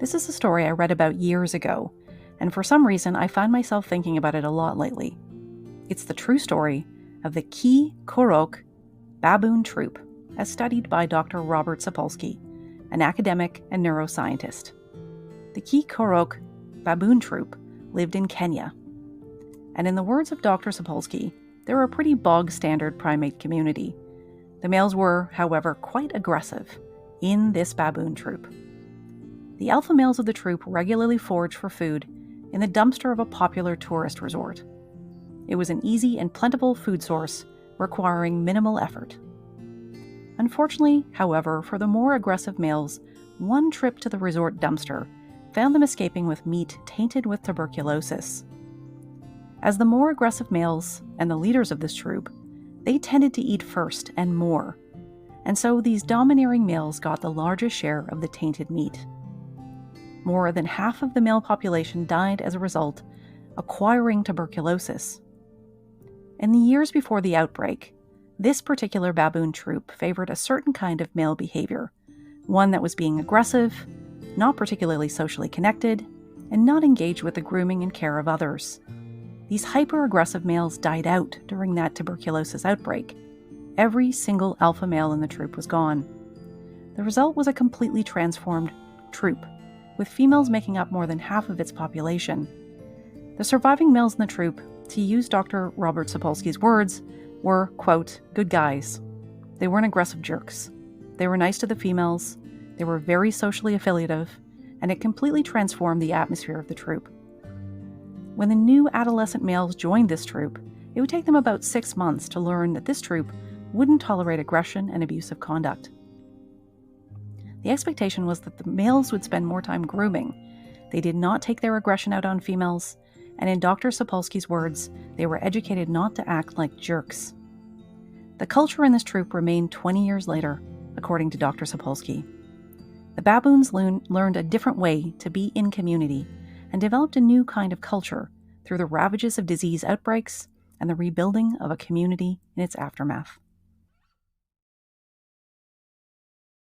This is a story I read about years ago, and for some reason I find myself thinking about it a lot lately. It's the true story of the Ki Korok baboon troop, as studied by Dr. Robert Sapolsky, an academic and neuroscientist. The Ki Korok baboon troop lived in Kenya. And in the words of Dr. Sapolsky, they were a pretty bog-standard primate community. The males were, however, quite aggressive in this baboon troop. The alpha males of the troop regularly foraged for food in the dumpster of a popular tourist resort. It was an easy and plentiful food source requiring minimal effort. Unfortunately, however, for the more aggressive males, one trip to the resort dumpster found them escaping with meat tainted with tuberculosis. As the more aggressive males and the leaders of this troop, they tended to eat first and more, and so these domineering males got the largest share of the tainted meat. More than half of the male population died as a result, acquiring tuberculosis. In the years before the outbreak, this particular baboon troop favored a certain kind of male behavior, one that was being aggressive, not particularly socially connected, and not engaged with the grooming and care of others. These hyper-aggressive males died out during that tuberculosis outbreak. Every single alpha male in the troop was gone. The result was a completely transformed troop, with females making up more than half of its population. The surviving males in the troop, to use Dr. Robert Sapolsky's words, were, quote, good guys. They weren't aggressive jerks. They were nice to the females, they were very socially affiliative, and it completely transformed the atmosphere of the troop. When the new adolescent males joined this troop, it would take them about 6 months to learn that this troop wouldn't tolerate aggression and abusive conduct. The expectation was that the males would spend more time grooming. They did not take their aggression out on females, and in Dr. Sapolsky's words, they were educated not to act like jerks. The culture in this troop remained 20 years later, according to Dr. Sapolsky. The baboons learned a different way to be in community and developed a new kind of culture through the ravages of disease outbreaks and the rebuilding of a community in its aftermath.